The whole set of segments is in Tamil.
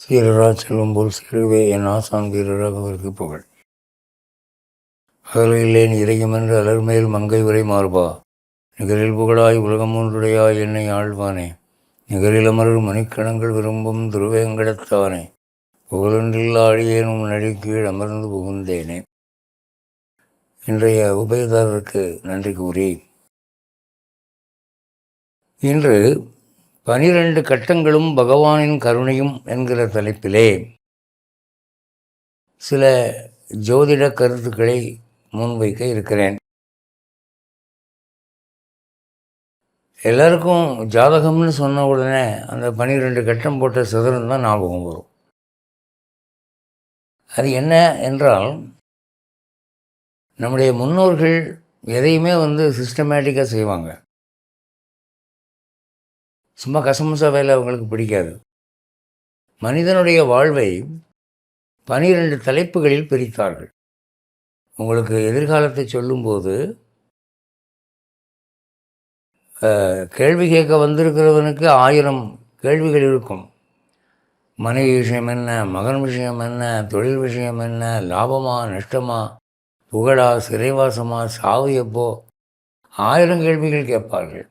சீரரா செல்வம் போல் சிறுவே என் ஆசான் வீரராகவருக்கு புகழ். அகலையில்லேன் இறையுமென்று அலர்மேல் மங்கை உரை மார்பா, நிகரில் புகழாய் உலகம் ஒன்றுடையாய் என்னை ஆழ்வானே, நிகரில் அமரும் மணிக்கணங்கள் விரும்பும் துருவேங்கடத்தானே, புகழொன்றில்லா அடியேனும் நடிக்கீழ் அமர்ந்து புகுந்தேனே. இன்றைய உபயதாரருக்கு நன்றி கூறி, இன்று 12 கட்டங்களும் பகவானின் கருணையும் என்கிற தலைப்பிலே சில ஜோதிட கருத்துக்களை முன்வைக்க இருக்கிறேன். எல்லாருக்கும் ஜாதகம்னு சொன்ன உடனே அந்த 12 கட்டம் போட்ட சதுரம் தான் ஞாபகம் வரும். அது என்ன என்றால், நம்முடைய முன்னோர்கள் எதையுமே சிஸ்டமேட்டிக்காக செய்வாங்க. சும்மா கசமுசா வேலை அவங்களுக்கு பிடிக்காது. மனிதனுடைய வாழ்வை 12 தலைப்புகளில் பிரித்தார்கள். உங்களுக்கு எதிர்காலத்தை சொல்லும்போது, கேள்வி கேட்க வந்திருக்கிறவனுக்கு 1000 கேள்விகள் இருக்கும். மனைவி விஷயம் என்ன, மகன் விஷயம் என்ன, தொழில் விஷயம் என்ன, லாபமா நஷ்டமா, புகழா சிறைவாசமா, சாவு எப்போ, 1000 கேள்விகள் கேட்பார்கள்.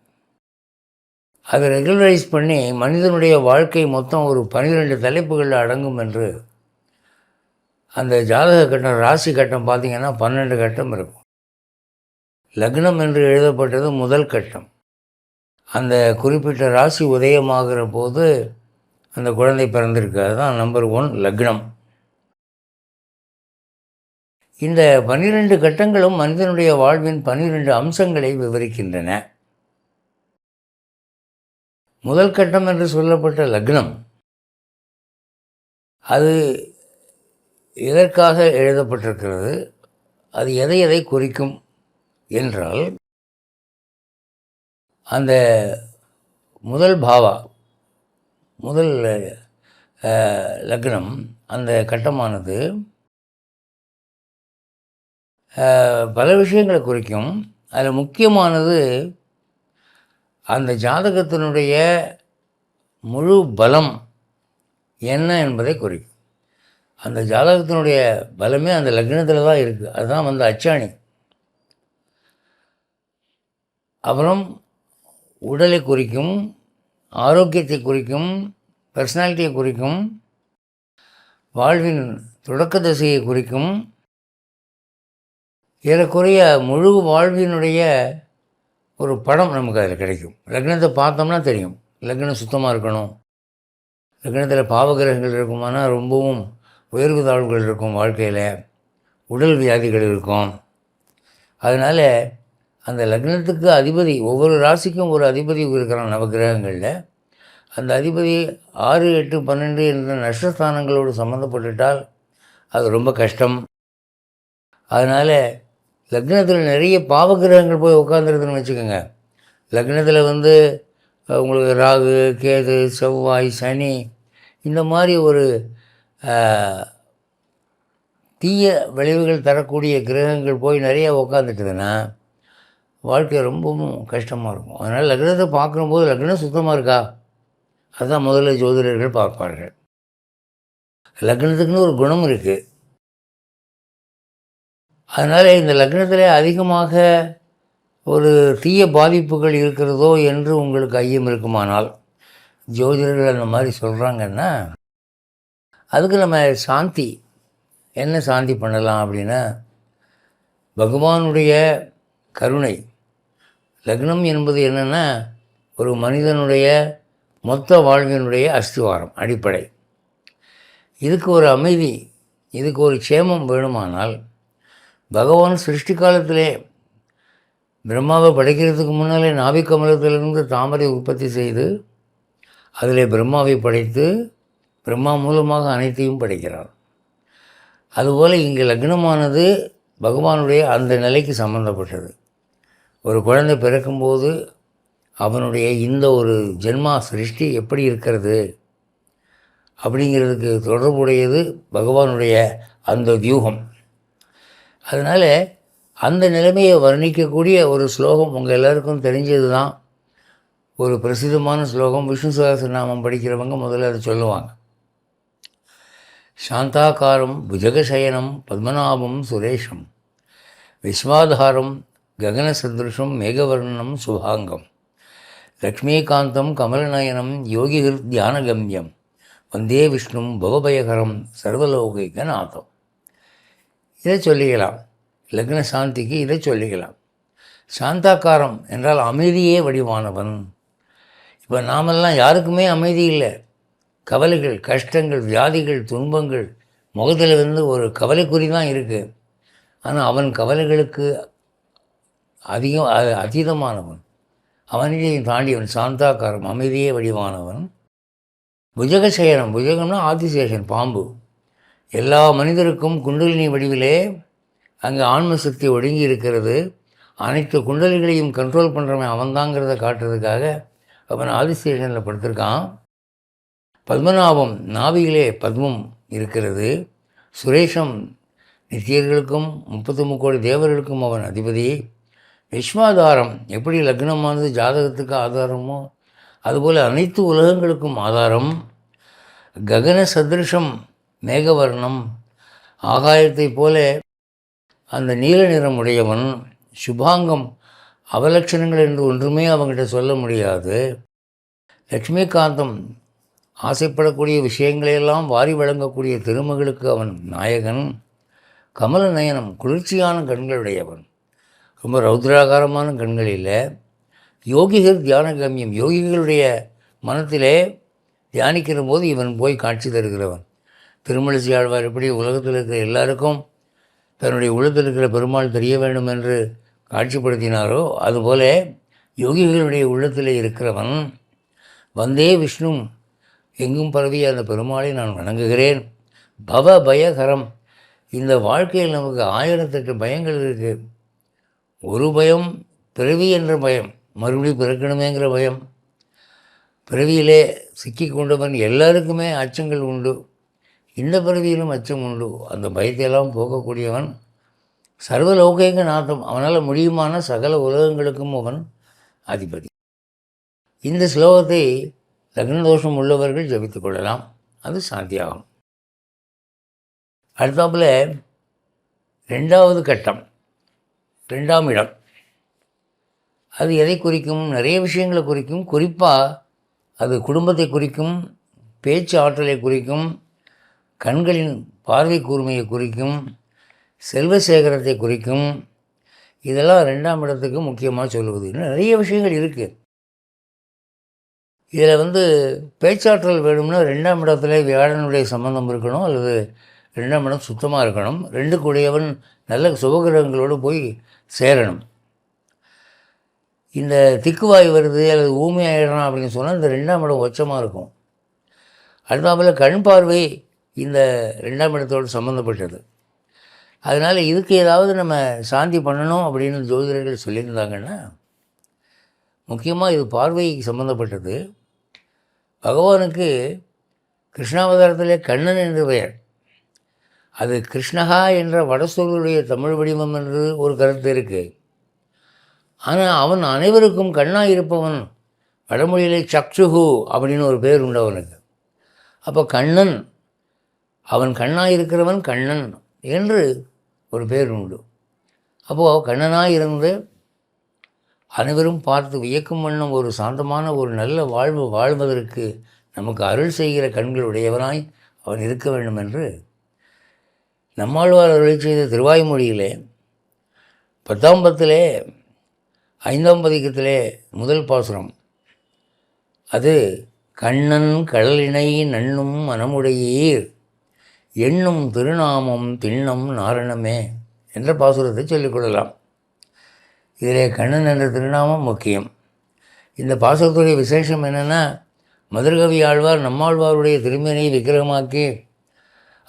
அதை ரெகுலரைஸ் பண்ணி மனிதனுடைய வாழ்க்கை மொத்தம் ஒரு 12 தலைப்புகளில் அடங்கும் என்று அந்த ஜாதக கட்டம், ராசி கட்டம் பார்த்திங்கன்னா 12 கட்டம் இருக்கும். லக்னம் என்று எழுதப்பட்டது முதல் கட்டம். அந்த குறிப்பிட்ட ராசி உதயமாகிற போது அந்த குழந்தை பிறந்திருக்கு. அதுதான் நம்பர் 1 லக்னம். இந்த 12 கட்டங்களும் மனிதனுடைய வாழ்வின் 12 அம்சங்களை விவரிக்கின்றன. முதல் கட்டம் என்று சொல்லப்பட்ட லக்னம், அது எதற்காக எழுதப்பட்டிருக்கிறது, அது எதை எதை குறிக்கும் என்றால், அந்த முதல் பாவா, முதல் லக்னம், அந்த கட்டமானது பல விஷயங்களை குறிக்கும். அதில் முக்கியமானது அந்த ஜாதகத்தினுடைய முழு பலம் என்ன என்பதை குறிக்கும். அந்த ஜாதகத்தினுடைய பலமே அந்த லக்னத்தில் தான் இருக்குது. அதுதான் அச்சாணி. அப்புறம் உடலை குறிக்கும், ஆரோக்கியத்தை குறிக்கும், பர்சனாலிட்டியை குறிக்கும், வாழ்வின் தொடக்க திசையை குறிக்கும். ஏறக்குறைய முழு வாழ்வினுடைய ஒரு படம் நமக்கு அதில் கிடைக்கும். லக்னத்தை பார்த்தோம்னா தெரியும், லக்னம் சுத்தமாக இருக்கணும். லக்னத்தில் பாவகிரகங்கள் இருக்குமானால் ரொம்பவும் உயர்வு தாழ்வுகள் இருக்கும், வாழ்க்கையில் உடல் வியாதிகள் இருக்கும். அதனால் அந்த லக்னத்துக்கு அதிபதி, ஒவ்வொரு ராசிக்கும் ஒரு அதிபதி இருக்கிறான் நவகிரகங்களில். அந்த அதிபதி 6, 8, 12 என்ற நஷ்டஸ்தானங்களோடு சம்மந்தப்பட்டுட்டால் அது ரொம்ப கஷ்டம். அதனால் லக்னத்தில் நிறைய பாவகிரகங்கள் போய் உட்காந்துருதுன்னு வச்சுக்கோங்க. லக்னத்தில் உங்களுக்கு ராகு, கேது, செவ்வாய், சனி, இந்த மாதிரி ஒரு தீய விளைவுகள் தரக்கூடிய கிரகங்கள் போய் நிறைய உட்காந்துட்டுதுன்னா வாழ்க்கை ரொம்பவும் கஷ்டமாக இருக்கும். அதனால் லக்னத்தை பார்க்கும்போது லக்னம் சுத்தமாக இருக்கா, அதுதான் முதல்ல ஜோதிடர்கள் பார்ப்பார்கள். லக்னத்துக்குன்னு ஒரு குணம் இருக்குது. அதனால் இந்த லக்னத்தில் அதிகமாக ஒரு தீய பாதிப்புகள் இருக்கிறதோ என்று உங்களுக்கு ஐயம் இருக்குமானால், ஜோதிடர்கள் அந்த மாதிரி சொல்கிறாங்கன்னா, அதுக்கு நம்ம சாந்தி என்ன சாந்தி பண்ணலாம் அப்படின்னா, பகவானுடைய கருணை. லக்னம் என்பது என்னென்னா, ஒரு மனிதனுடைய மொத்த வாழ்வினுடைய அஸ்திவாரம், அடிப்படை. இதுக்கு ஒரு அமைதி, இதுக்கு ஒரு க்ஷேமம் வேணுமானால், பகவான் சிருஷ்டி காலத்திலே பிரம்மாவை படைக்கிறதுக்கு முன்னாலே நாபிக்கமலத்திலிருந்து தாமரை உற்பத்தி செய்து அதில் பிரம்மாவை படைத்து பிரம்மா மூலமாக அனைத்தையும் படைக்கிறார். அதுபோல் இங்கே லக்னமானது பகவானுடைய அந்த நிலைக்கு சம்பந்தப்பட்டது. ஒரு குழந்தை பிறக்கும்போது அவனுடைய இந்த ஒரு ஜென்மா சிருஷ்டி எப்படி இருக்கிறது அப்படிங்கிறதுக்கு தொடர்புடையது பகவானுடைய அந்த வியூகம். அதனால் அந்த நிலைமையை வர்ணிக்கக்கூடிய ஒரு ஸ்லோகம் உங்கள் எல்லாருக்கும் தெரிஞ்சது தான். ஒரு பிரசித்தமான ஸ்லோகம். விஷ்ணு சகஸ்ரநாமம் படிக்கிறவங்க முதல்ல அதை சொல்லுவாங்க. சாந்தாகாரம் புஜகசயனம் பத்மநாபம் சுரேஷம் விஸ்வாதாரம் ககனசதிருஷம் மேகவர்ணம் சுபாங்கம் லக்ஷ்மீகாந்தம் கமலநயனம் யோகிகிர் தியானகம்யம் வந்தே விஷ்ணும் பவபயகரம் சர்வலோகைகநாதம். இதை சொல்லிக்கலாம். லக்ன சாந்திக்கு இதை சொல்லிக்கலாம். சாந்தாக்காரம் என்றால் அமைதியே வடிவானவன். இப்போ நாமெல்லாம் யாருக்குமே அமைதி இல்லை. கவலைகள், கஷ்டங்கள், வியாதிகள், துன்பங்கள் முகத்தில் வந்து ஒரு கவலைக்குறி தான் இருக்குது. ஆனால் அவன் கவலைகளுக்கு அதீதமானவன், அவனையும் தாண்டியவன். சாந்தாக்காரம் அமைதியே வடிவானவன். புஜகசேகரம், புஜகம்னா ஆதிசேஷன், பாம்பு. எல்லா மனிதருக்கும் குண்டலினி வடிவிலே அங்கே ஆன்மசக்தி ஒடுங்கி இருக்கிறது. அனைத்து குண்டலிகளையும் கண்ட்ரோல் பண்ணுறவன் அவன்தாங்கிறத காட்டுறதுக்காக அவன் ஆதிசேஷனில் படுத்திருக்கான். பத்மநாபம், நாவியிலே பத்மம் இருக்கிறது. சுரேஷம், நித்தியர்களுக்கும் 33 கோடி தேவர்களுக்கும் அவன் அதிபதி. விஸ்வாதாரம், எப்படி லக்னமானது ஜாதகத்துக்கு ஆதாரமோ அதுபோல் அனைத்து உலகங்களுக்கும் ஆதாரம். ககன சதிருஷம் மேகவர்ணம், ஆகாயத்தைப் போல அந்த நீல நிறம் உடையவன். சுபாங்கம், அவலட்சணங்கள் என்று ஒன்றுமே அவங்ககிட்ட சொல்ல முடியாது. லக்ஷ்மிகாந்தம், ஆசைப்படக்கூடிய விஷயங்களையெல்லாம் வாரி வழங்கக்கூடிய திருமகளுக்கு அவன் நாயகன். கமல நயனம், குளிர்ச்சியான கண்களுடையவன். ரொம்ப ரௌத்ராகாரமான கண்கள் இல்லை. யோகிகள் தியான கம்யம், யோகிகளுடைய மனத்திலே தியானிக்கிற போது இவன் போய் காட்சி தருகிறவன். திருமழிசை ஆழ்வார் எப்படி உலகத்தில் இருக்கிற எல்லாருக்கும் தன்னுடைய உள்ளத்தில் இருக்கிற பெருமாள் தெரிய வேண்டும் என்று காட்சிப்படுத்தினாரோ அதுபோல யோகிகளுடைய உள்ளத்தில் இருக்கிறவன். வந்தே விஷ்ணு, எங்கும் பரவிய அந்த பெருமாளை நான் வணங்குகிறேன். பவ பயகரம், இந்த வாழ்க்கையில் நமக்கு 1008 பயங்கள் இருக்குது. ஒரு பயம் பிறவி என்ற பயம், மறுபடியும் பிறக்கணுமேங்கிற பயம். பிறவியிலே சிக்கி கொண்டவன் எல்லாருக்குமே அச்சங்கள் உண்டு. இந்த பிறவியிலும் அச்சம் உண்டு. அந்த பயத்தையெல்லாம் போக்கக்கூடியவன். சர்வலோகைக நாதம், அவனால் முடியுமான சகல உலகங்களுக்கும் அவன் அதிபதி. இந்த ஸ்லோகத்தை லக்னதோஷம் உள்ளவர்கள் ஜபித்து கொள்ளலாம், அது சாந்தியாகும். அடுத்தாப்புல 2வது கட்டம், 2ஆம் இடம். அது எதை குறிக்கும்? நிறைய விஷயங்களை குறிக்கும். குறிப்பாக அது குடும்பத்தை குறிக்கும், பேச்சு ஆற்றலை குறிக்கும், கண்களின் பார்வை கூர்மையை குறிக்கும், செல்வ சேகரத்தை குறிக்கும். இதெல்லாம் 2ஆம் இடத்துக்கு முக்கியமாக சொல்லுவது. இன்னும் நிறைய விஷயங்கள் இருக்குது. இதில் பேச்சாற்றல் வேணும்னா 2ஆம் இடத்துல வியாழனுடைய சம்பந்தம் இருக்கணும், அல்லது 2ஆம் இடம் சுத்தமாக இருக்கணும். 2 கூடியவன் நல்ல சுபகிரகங்களோடு போய் சேரணும். இந்த திக்குவாய் வருது அல்லது ஊமை ஆகிடணும் அப்படின்னு சொன்னால் இந்த 2ஆம் இடம் உச்சமாக இருக்கும். அடுத்தாப்பில் கண் பார்வை இந்த 2ஆம் இடத்தோடு சம்மந்தப்பட்டது. அதனால் இதுக்கு ஏதாவது நம்ம சாந்தி பண்ணணும் அப்படின்னு ஜோதிடர்கள் சொல்லியிருந்தாங்கன்னா, முக்கியமாக இது பார்வை சம்மந்தப்பட்டது. பகவானுக்கு கிருஷ்ணாவதாரத்திலே கண்ணன் என்று பெயர். அது கிருஷ்ணகா என்ற வடசொல்லுடைய தமிழ் வடிவம் என்று ஒரு கருத்து இருக்குது. ஆனால் அவன் அனைவருக்கும் கண்ணாக இருப்பவன். வடமொழியிலே சக்ஷுகு அப்படின்னு ஒரு பேர் உண்டு அவனுக்கு. அப்போ கண்ணன், அவன் கண்ணாக இருக்கிறவன் கண்ணன் என்று ஒரு பேர் உண்டு. அப்போது கண்ணனாக இருந்து அனைவரும் பார்த்து வியக்கும் வண்ணம் ஒரு சாந்தமான ஒரு நல்ல வாழ்வு வாழ்வதற்கு நமக்கு அருள் செய்கிற கண்கள் உடையவனாய் அவன் இருக்க வேண்டும் என்று நம்மாழ்வார் அருளை செய்த திருவாய்மொழியிலே 10ஆம் பத்திலே 5ஆம் பதிகத்திலே முதல் பாசுரம். அது கண்ணன் கடலினை நண்ணும் மனமுடையீர் எண்ணும் திருநாமம் திண்ணம் நாரணமே என்ற பாசுரத்தை சொல்லிக்கொள்ளலாம். இதிலே கண்ணன் என்ற திருநாமம் முக்கியம். இந்த பாசுரத்துடைய விசேஷம் என்னென்னா, மதுரகவி ஆழ்வார் நம்மாழ்வாருடைய திருமேனியை விக்கிரகமாக்கி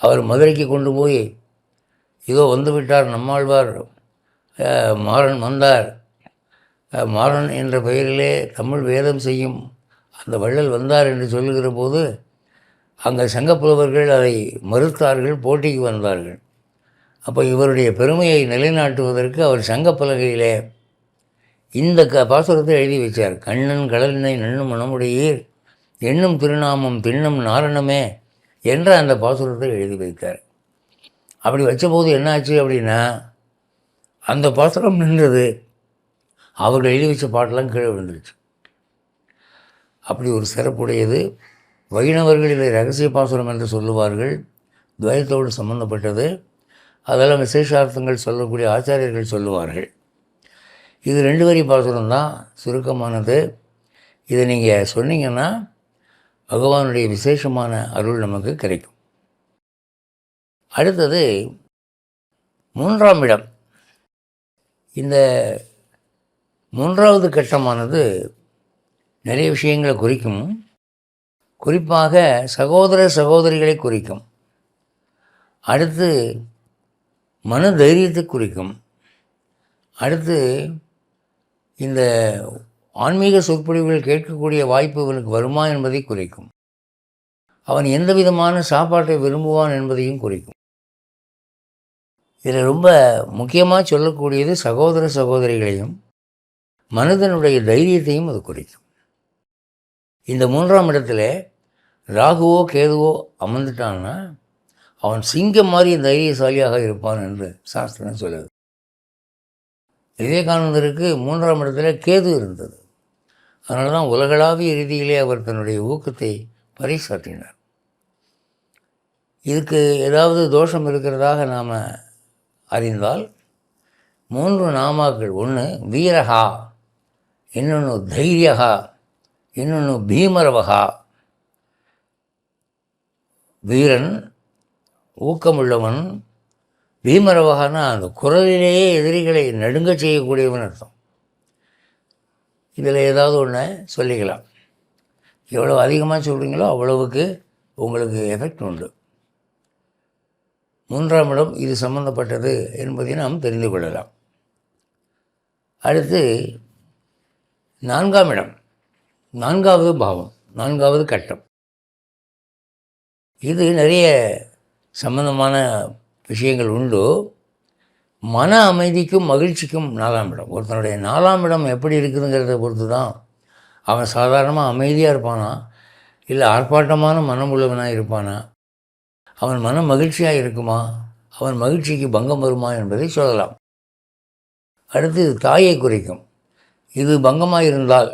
அவர் மதுரைக்கு கொண்டு போய், இதோ வந்துவிட்டார் நம்மாழ்வார், மாறன் வந்தார், மாறன் என்ற பெயரிலே தமிழ் வேதம் செய்யும் அந்த வள்ளல் வந்தார் என்று சொல்லுகிற போது அங்கே சங்கப்புலவர்கள் அதை மறுத்தார்கள், போட்டிக்கு வந்தார்கள். அப்போ இவருடைய பெருமையை நிலைநாட்டுவதற்கு அவர் சங்கப்பலகையிலே இந்த பாசுரத்தை எழுதி வச்சார். கண்ணன் கடலினை நண்ணும் மனமுடையீர் எண்ணும் திருநாமம் திண்ணம் நாரணமே என்ற அந்த பாசுரத்தை எழுதி வைத்தார். அப்படி வச்சபோது என்னாச்சு அப்படின்னா, அந்த பாசுரம் நின்றது, அவர்கள் எழுதி வச்ச பாட்டெல்லாம் கீழே விழுந்துருச்சு. அப்படி ஒரு சிறப்புடையது. வைணவர்கள் இதை ரகசிய பாசுரம் என்று சொல்லுவார்கள். துவைத்தோடு சம்பந்தப்பட்டது. அதெல்லாம் விசேஷார்த்தங்கள் சொல்லக்கூடிய ஆச்சாரியர்கள் சொல்லுவார்கள். இது 2 வரி பாசுரம் தான், சுருக்கமானது. இதை நீங்கள் சொன்னீங்கன்னா பகவானுடைய விசேஷமான அருள் நமக்கு கிடைக்கும். அடுத்தது 3ஆம் இடம். இந்த 3வது கட்டமானது நிறைய விஷயங்களை குறிக்கும். குறிப்பாக சகோதர சகோதரிகளை குறிக்கும். அடுத்து மன தைரியத்தை குறிக்கும். அடுத்து இந்த ஆன்மீக சொற்பொழிவுகள் கேட்கக்கூடிய வாய்ப்பு இவனுக்கு வருமா என்பதை குறிக்கும். அவன் எந்த விதமான சாப்பாட்டை விரும்புவான் என்பதையும் குறிக்கும். இதில் ரொம்ப முக்கியமாக சொல்லக்கூடியது சகோதர சகோதரிகளையும் மனிதனுடைய தைரியத்தையும் அது குறிக்கும். இந்த 3ஆம் இடத்துல ராகுவோ கேதுவோ அமர்ந்துட்டான்னா அவன் சிங்கம் மாதிரி தைரியசாலியாக இருப்பான் என்று சாஸ்திரம் சொல்லுது. விவேகானந்தருக்கு 3ஆம் இடத்துல கேது இருந்தது. அதனால தான் உலகளாவிய ரீதியிலே அவர் தன்னுடைய ஊக்கத்தை பறைசாற்றினார். இதுக்கு ஏதாவது தோஷம் இருக்கிறதாக நாம் அறிந்தால் 3 நாமாக்கள், ஒன்று வீரகா, இன்னொன்று தைரியகா, இன்னொன்று பீமரவகா. வீரன், ஊக்கமுள்ளவன். பீமரவகான்னா அந்த குரலிலேயே எதிரிகளை நடுங்க செய்யக்கூடியவன் அர்த்தம். இதில் ஏதாவது ஒன்று சொல்லிக்கலாம். எவ்வளோ அதிகமாக சொல்கிறீங்களோ அவ்வளவுக்கு உங்களுக்கு எஃபெக்ட் உண்டு. 3ஆம் இடம் இது சம்பந்தப்பட்டது என்பதை நாம் தெரிந்து கொள்ளலாம். அடுத்து 4ஆம் இடம், 4வது பாவம், 4வது கட்டம். இது நிறைய சம்பந்தமான விஷயங்கள் உண்டு. மன அமைதிக்கும் மகிழ்ச்சிக்கும் 4ஆம் இடம். ஒருத்தனுடைய 4ஆம் இடம் எப்படி இருக்குதுங்கிறத பொறுத்து தான் அவன் சாதாரணமாக அமைதியாக இருப்பானா, இல்லை ஆர்ப்பாட்டமான மனம் உள்ளவனாக இருப்பானா, அவன் மன மகிழ்ச்சியாக இருக்குமா, அவன் மகிழ்ச்சிக்கு பங்கம் வருமா என்பதை சொல்லலாம். அடுத்து தாயை குறிக்கும். இது பங்கமாக இருந்தால்,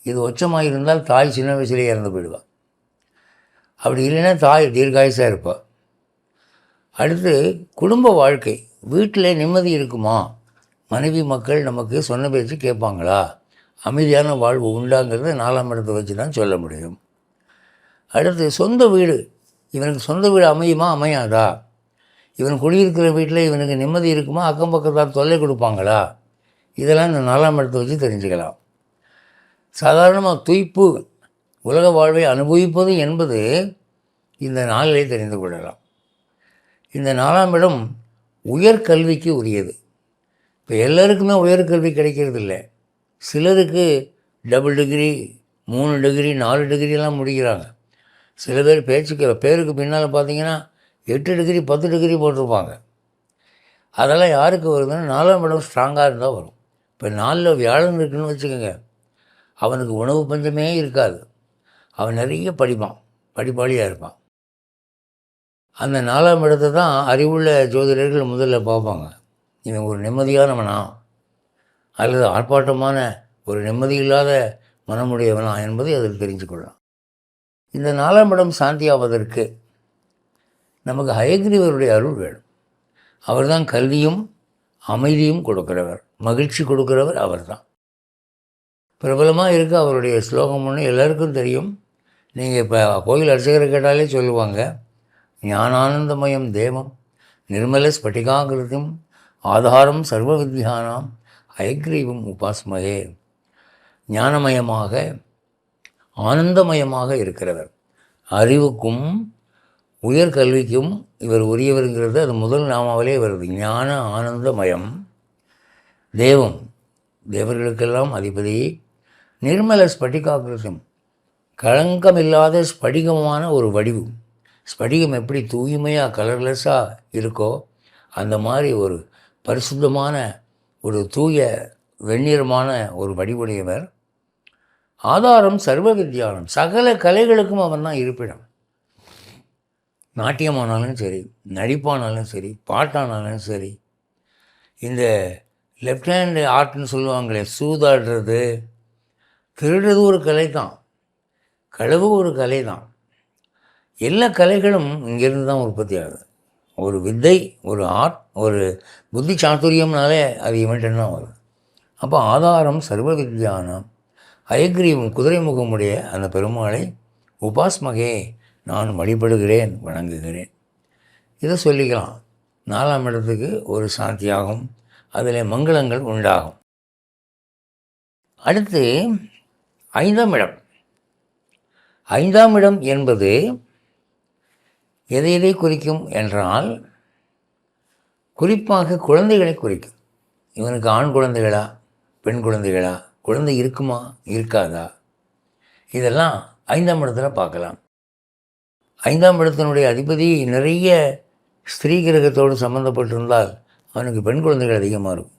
இது உச்சமாக இருந்தால் தாய் சின்ன வயசுலேயே இறந்து போயிடுவாள். அப்படி இல்லைன்னா தாய் தீர்காயுசாக இருப்பாள். அடுத்து குடும்ப வாழ்க்கை, வீட்டில் நிம்மதி இருக்குமா, மனைவி மக்கள் நமக்கு சொன்ன பேச்சு கேட்பாங்களா, அமைதியான வாழ்வு உண்டாங்கிறத 4ஆம் இடத்தை வச்சு தான் சொல்ல முடியும். அடுத்து சொந்த வீடு, இவனுக்கு சொந்த வீடு அமையுமா அமையாதா, இவன் குடியிருக்கிற வீட்டில் இவனுக்கு நிம்மதி இருக்குமா, அக்கம் பக்கத்தால் தொல்லை கொடுப்பாங்களா, இதெல்லாம் இந்த 4ஆம் இடத்தை வச்சு தெரிஞ்சுக்கலாம். சாதாரணமாக துய்ப்பு, உலக வாழ்வை அனுபவிப்பது என்பது இந்த 4லே தெரிந்து கொள்ளலாம். இந்த 4ஆம் இடம் உயர்கல்விக்கு உரியது. இப்போ எல்லாருக்குமே உயர்கல்வி கிடைக்கிறது இல்லை. சிலருக்கு டபுள் டிகிரி, 3 டிகிரி, 4 டிகிரிலாம் முடிக்கிறாங்க. சில பேர் பேருக்கு பின்னால் பார்த்தீங்கன்னா 8 டிகிரி 10 டிகிரி போட்டிருப்பாங்க. அதெல்லாம் யாருக்கு வருதுன்னா 4ஆம் இடம் ஸ்ட்ராங்காக இருந்தால் வரும். இப்போ 4ல் வியாழன் இருக்குன்னு வச்சுக்கோங்க, அவனுக்கு உணவு பஞ்சமே இருக்காது. அவன் நிறைய படிப்பான், படிப்பாளியாக இருப்பான். அந்த 4ஆம் இடத்தை தான் அறிவுள்ள ஜோதிடர்கள் முதல்ல பார்ப்பாங்க. இவன் ஒரு நிம்மதியானவனா அல்லது ஆர்ப்பாட்டமான ஒரு நிம்மதி இல்லாத மனமுடையவனா என்பதை அதில் தெரிஞ்சு கொள்ளலாம். இந்த 4ஆம் இடம் சாந்தியாவதற்கு நமக்கு ஹயக்ரீவருடைய அருள் வேணும். அவர் தான் கல்வியும் அமைதியும் கொடுக்கிறவர், மகிழ்ச்சி கொடுக்கிறவர் அவர் தான். பிரபலமாக இருக்க அவருடைய ஸ்லோகம் ஒன்று எல்லாருக்கும் தெரியும். நீங்கள் இப்போ கோயில் அர்ச்சகரை கேட்டாலே சொல்லுவாங்க, ஞானானந்தமயம் தேவம் நிர்மல ஸ்பட்டிகாகிருதிம் ஆதாரம் சர்வ வித்யானாம் ஹயக்ரீவம் உபாஸ்மகே. ஞானமயமாக ஆனந்தமயமாக இருக்கிறவர், அறிவுக்கும் உயர்கல்விக்கும் இவர் உரியவருங்கிறது அது முதல் நாமாவிலே வருது. ஞான ஆனந்தமயம் தேவம், தேவர்களுக்கெல்லாம் அதிபதி. நிர்மல ஸ்பட்டிகாகிருதம், களங்கமில்லாத ஸ்படிகமான ஒரு வடிவு. ஸ்படிகம் எப்படி தூய்மையாக கலர்லெஸ்ஸாக இருக்கோ அந்த மாதிரி ஒரு பரிசுத்தமான ஒரு தூய வெண்ணிறமான ஒரு வடிவுடையவர். ஆதாரம் சர்வ வித்யானம், சகல கலைகளுக்கும் அவன் தான் இருப்பிடம். நாட்டியமானாலும் சரி, நடிப்பானாலும் சரி, பாட்டானாலும் சரி, இந்த லெஃப்ட் ஹேண்டு ஆர்ட்னு சொல்லுவாங்களே, சூதாடுறது, திருடுறது ஒரு கலை தான், களவு ஒரு கலை தான். எல்லா கலைகளும் இங்கேருந்து தான் உற்பத்தி ஆகுது. ஒரு வித்தை, ஒரு ஆர்ட், ஒரு புத்தி சாதுரியம்னாலே அது இவன்ட்டு தான் வரும். அப்போ ஆதாரம் சர்வ வித்யானம் அயக்ரீவம் குதிரை முகமுடைய அந்த பெருமாளை உபாஸ்மகே நான் வழிபடுகிறேன், வணங்குகிறேன். இதை சொல்லிக்கலாம். 4ஆம் இடத்துக்கு ஒரு சாந்தியாகும், அதில் மங்களங்கள் உண்டாகும். அடுத்து 5ஆம் இடம். 5ஆம் இடம் என்பது எதை எதை குறிக்கும் என்றால், குறிப்பாக குழந்தைகளை குறிக்கும். இவனுக்கு ஆண் குழந்தைகளா, பெண் குழந்தைகளா, குழந்தை இருக்குமா, இருக்காதா, இதெல்லாம் 5ஆம் இடத்துல பார்க்கலாம். 5ஆம் இடத்தினுடைய அதிபதி நிறைய ஸ்திரீ கிரகத்தோடு சம்மந்தப்பட்டிருந்தால் அவனுக்கு பெண் குழந்தைகள் அதிகமாக இருக்கும்.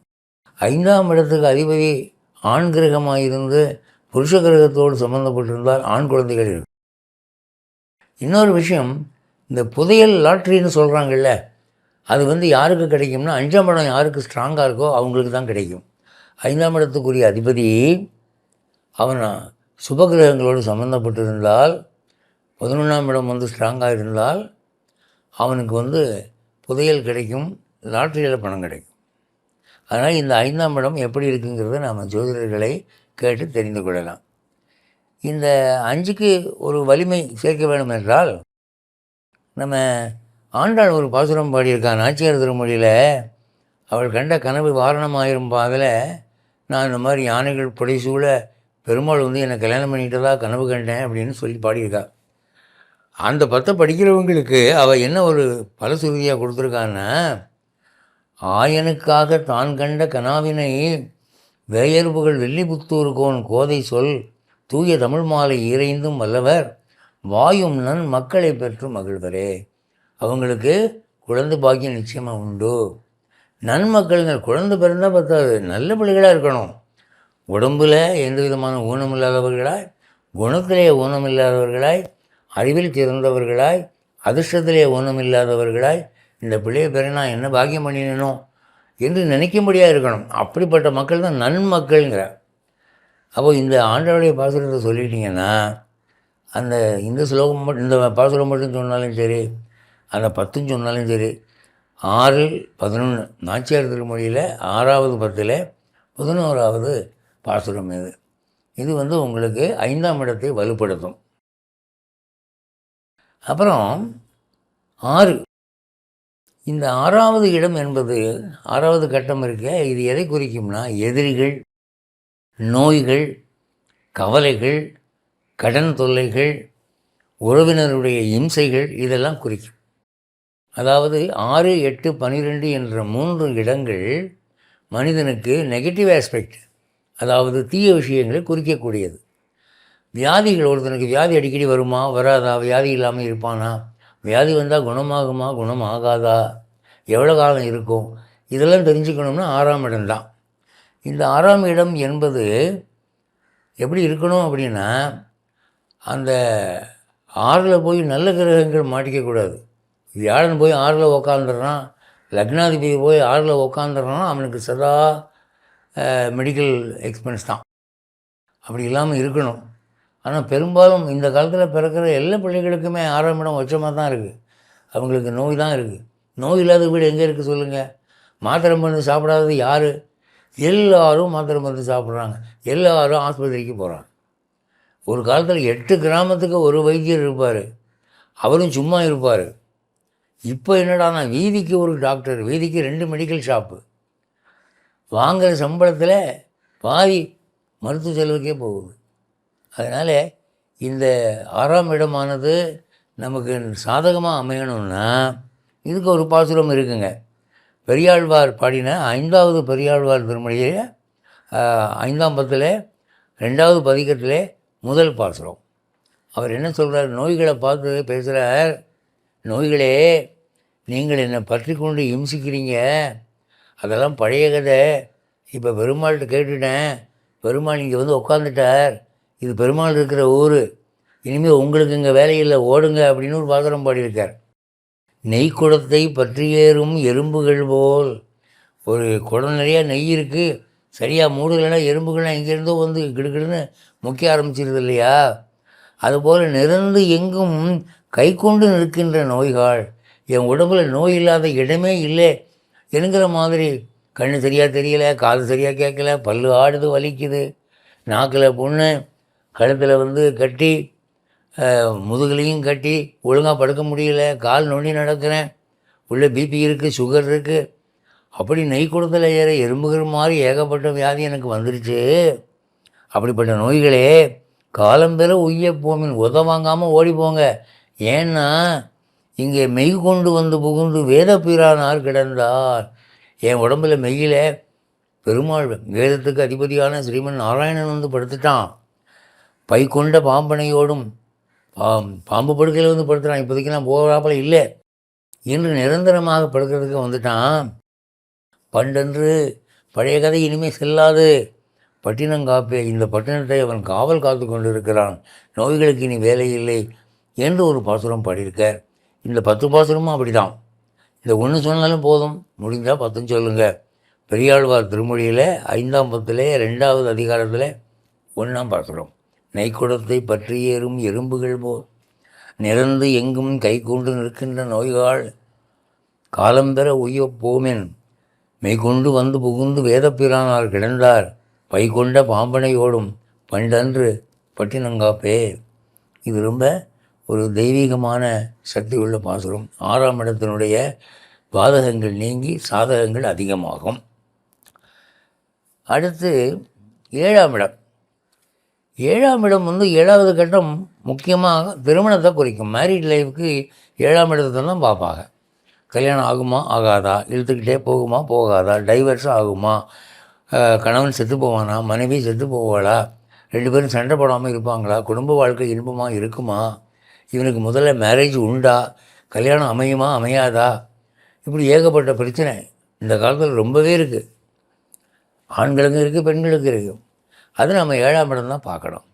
5ஆம் இடத்துக்கு அதிபதி ஆண் கிரகமாக இருந்து புருஷ கிரகத்தோடு சம்மந்தப்பட்டிருந்தால் ஆண் குழந்தைகள் இருக்கும். இன்னொரு விஷயம், இந்த புதையல் லாட்ரின்னு சொல்கிறாங்கல்ல, அது யாருக்கு கிடைக்கும்னா 5ஆம் இடம் யாருக்கு ஸ்ட்ராங்காக இருக்கோ அவங்களுக்கு தான் கிடைக்கும். 5ஆம் இடத்துக்குரிய அதிபதி அவன் சுபகிரகங்களோடு சம்மந்தப்பட்டிருந்தால், 11ஆம் இடம் ஸ்ட்ராங்காக இருந்தால் அவனுக்கு புதையல் கிடைக்கும், லாட்ரியில் பணம் கிடைக்கும். அதனால் இந்த 5ஆம் இடம் எப்படி இருக்குங்கிறத நாம் ஜோதிடர்களை கேட்டு தெரிந்து கொள்ளலாம். இந்த 5க்கு ஒரு வலிமை சேர்க்க வேண்டும் என்றால், நம்ம ஆண்டாள் ஒரு பாசுரம் பாடியிருக்கான் நாச்சியார் திருமொழியில். அவள் கண்ட கனவு வாரணமாயிரும் பாதில் நான் இந்த மாதிரி யானைகள் புடைசூழ பெருமாள் என்னை கல்யாணம் பண்ணிக்கிட்டதா கனவு கண்டேன் அப்படின்னு சொல்லி பாடியிருக்கா. அந்த 10 படிக்கிறவங்களுக்கு அவள் என்ன ஒரு பலசுருதியாக கொடுத்துருக்கான்னா, ஆயனுக்காக தான் கண்ட கனாவினை வேயர்புகள் வெள்ளிபுத்தூர்கோன் கோதை சொல் தூய தமிழ் மாலை இறைந்தும் வல்லவர் வாயும் நன் மக்களை பெற்று மகிழ்வரே. அவங்களுக்கு குழந்தை பாக்கியம் நிச்சயமாக உண்டு. நன்மக்கள்கள் குழந்தை பிறந்தால் பத்தாது, நல்ல பிள்ளைகளாக இருக்கணும். உடம்பில் எந்த விதமான ஊனம் இல்லாதவர்களாய், குணத்திலே ஊனம் இல்லாதவர்களாய், அறிவில் சிறந்தவர்களாய், அதிர்ஷ்டத்திலே ஊனம் இல்லாதவர்களாய், இந்த பிள்ளையை பெற நான் என்ன பாக்கியம் பண்ணினேனோ என்று நினைக்கும்படியாக இருக்கணும். அப்படிப்பட்ட மக்கள் தான் நன்மக்கள்ங்கிறார். அப்போது இந்த ஆண்டவருடைய பாசுரத்தை சொல்லிட்டீங்கன்னா, இந்த ஸ்லோகம் மட்டும், இந்த பாசுரம் மட்டும் சொன்னாலும் சரி, அந்த 10 சொன்னாலும் சரி, 6, 11 நாச்சியார் திருமொழியில் 6வது 10ல் 11வது பாசுரம் இது. இது உங்களுக்கு 5ஆம் இடத்தை வலுப்படுத்தும். அப்புறம் 6, இந்த 6வது இடம் என்பது 6வது கட்டம் இருக்க, இது எதை குறிக்கும்னா எதிரிகள், நோய்கள், கவலைகள், கடன் தொல்லைகள், உறவினருடைய இம்சைகள், இதெல்லாம் குறிக்கும். அதாவது 6, 8, 12 என்ற 3 இடங்கள் மனிதனுக்கு நெகட்டிவ் ஆஸ்பெக்ட், அதாவது தீய விஷயங்களை குறிக்கக்கூடியது. வியாதிகள், ஒருத்தனுக்கு வியாதி அடிக்கடி வருமா, வராதா, வியாதி இல்லாமல் இருப்பானா, வியாதி வந்தால் குணமாகுமா, குணம் ஆகாதா, எவ்வளோ காலம் இருக்கும், இதெல்லாம் தெரிஞ்சுக்கணும்னா 6ஆம் இடம்தான். இந்த 6ஆம் இடம் என்பது எப்படி இருக்கணும் அப்படின்னா, அந்த 6ல் போய் நல்ல கிரகங்கள் மாட்டிக்கக்கூடாது. வியாழன் போய் 6ல் உக்காந்துடுறான், லக்னாதிபதி போய் 6ல் உக்காந்துடுறான்னா அவனுக்கு சதா மெடிக்கல் எக்ஸ்பென்ஸ் தான். அப்படி இல்லாமல் இருக்கணும். ஆனால் பெரும்பாலும் இந்த காலத்தில் பிறக்கிற எல்லா பிள்ளைகளுக்குமே 6ஆம் இடம் உச்சமாக தான் இருக்குது. அவங்களுக்கு நோய் தான் இருக்குது. நோய் இல்லாத வீடு எங்கே இருக்குது சொல்லுங்கள்? மாத்திரை மருந்து சாப்பிடாதது யார்? எல்லோரும் மாத்திரை மருந்து சாப்பிட்றாங்க, எல்லோரும் ஆஸ்பத்திரிக்கு போகிறாங்க. ஒரு காலத்தில் 8 கிராமத்துக்கு ஒரு வைத்தியர் இருப்பார், அவரும் சும்மா இருப்பார். இப்போ என்னடானா வீதிக்கு ஒரு டாக்டர், வீதிக்கு 2 மெடிக்கல் ஷாப்பு. வாங்குகிற சம்பளத்தில் பாதி மருத்துவ செலவுக்கே போகுது. அதனால் இந்த 6ஆம் இடமானது நமக்கு சாதகமாக அமையணும்னா இதுக்கு ஒரு பாசுரம் இருக்குங்க. பெரியாழ்வார் பாடின 5வது பெரியாழ்வார் திருமொழியை 5ஆம் பத்தில் 2வது பதிகத்தில் முதல் பாசுரம். அவர் என்ன சொல்கிறார்? நோய்களை பார்த்து பேசுகிறார். நோய்களே, நீங்கள் என்னை பற்றி கொண்டு இம்சிக்கிறீங்க, அதெல்லாம் பழைய கதை. இப்போ பெருமாள்கிட்ட கேட்டுட்டேன், பெருமாள் இங்கே உட்காந்துட்டார், இது பெருமாள் இருக்கிற ஊர், இனிமேல் உங்களுக்கு இங்கே வேலையில் ஓடுங்க அப்படின்னு ஒரு பாசுரம் பாடியிருக்கார். நெய்க்குடத்தை பற்றியேறும் எறும்புகள் போல். ஒரு குடம் நிறையா நெய் இருக்குது, சரியாக மூடலைன்னா எறும்புகள்லாம் எங்கேருந்தோ வந்து கிடுகிடுன்னு முக்கிய ஆரம்பிச்சிருது இல்லையா? அதுபோல் நிறந்து எங்கும் கை கொண்டு நிற்கின்ற நோய்கள். என் உடம்புல நோய் இல்லாத இடமே இல்லை என்கிற மாதிரி. கண்ணு சரியாக தெரியலை, காது சரியாக கேட்கல, பல்லு ஆடுது, வலிக்குது, நாக்கில் புண்ணு, கழுத்தில் வந்து கட்டி, முதுகுலையும் கட்டி, ஒழுங்காக படுக்க முடியல, கால் நொண்டி நடக்கிறேன், உள்ளே பிபி இருக்குது, சுகர் இருக்குது. அப்படி நெய் குடத்தில் ஏற எறும்புகள் மாதிரி ஏகப்பட்ட வியாதி எனக்கு வந்துருச்சு. அப்படிப்பட்ட நோய்களே காலம்பெற உய்ய போமின் வாங்காமல் ஓடி போங்க. ஏன்னா இங்கே மெய் கொண்டு வந்து புகுந்து வேத பிரானார் கிடந்தார். என் உடம்பில் மெய்யில் பெருமாள் வேதத்துக்கு அதிபதியான ஸ்ரீமன் நாராயணன் வந்து படுத்துட்டான். பை கொண்ட பாம்பனையோடும் பாம்பு படுக்கையில் வந்து படுத்துட்டான். இப்போதைக்கு நான் போகிறாப்பில் இல்லை என்று நிரந்தரமாக படுக்கிறதுக்கு வந்துட்டான். பண்டன்று பழைய கதை இனிமேல் செல்லாது, பட்டினங்காப்பே இந்த பட்டினத்தை அவன் காவல் காத்து கொண்டு இருக்கிறான், நோய்களுக்கு இனி வேலை இல்லை என்று ஒரு பாசுரம் பாடியிருக்கார். இந்த 10 பாசுரமும் அப்படி தான். இந்த ஒன்று சொன்னாலும் போதும், முடிந்தால் 10 சொல்லுங்கள். பெரியாழ்வார் திருமொழியில் 5ஆம் பத்தில் 2வது அதிகாரத்தில் 1ஆம் பாசுரம். நெய்க்குடத்தை பற்றியேறும் எறும்புகள் போல் நிறந்து எங்கும் கை கொண்டு நிற்கின்ற நோய்கள் காலம்பெற உய்ய போமென் மெய்கொண்டு வந்து புகுந்து வேதப்பிரானார் கிடந்தார் பை கொண்ட பாம்பனையோடும் பண்டன்று பட்டினங்காப்பே. இது ரொம்ப ஒரு தெய்வீகமான சக்தி உள்ள பாசுரம். 6ஆம் இடத்தினுடைய பாதகங்கள் நீங்கி சாதகங்கள் அதிகமாகும். அடுத்து 7ஆம் இடம். 7ஆம் இடம் வந்து 7வது கட்டம் முக்கியமாக திருமணத்தை குறிக்கும். மேரிட் லைஃபுக்கு 7ஆம் இடத்தை தான் பார்ப்பாங்க. கல்யாணம் ஆகுமா ஆகாதா, இழுத்துக்கிட்டே போகுமா போகாதா, டைவர்ஸ் ஆகுமா, கணவன் செத்து போவானா, மனைவி செத்து போவாளா, 2 பேரும் சண்டை போடாமல் இருப்பாங்களா, குடும்ப வாழ்க்கை இன்பமாக இருக்குமா, இவனுக்கு முதல்ல மேரேஜ் உண்டா, கல்யாணம் அமையுமா அமையாதா, இப்படி ஏகப்பட்ட பிரச்சனை இந்த காலத்தில் ரொம்பவே இருக்குது. ஆண்களுக்கும் இருக்குது, பெண்களுக்கும் இருக்குது. அது நம்ம 7ஆம் இடம் தான் பார்க்கணும்.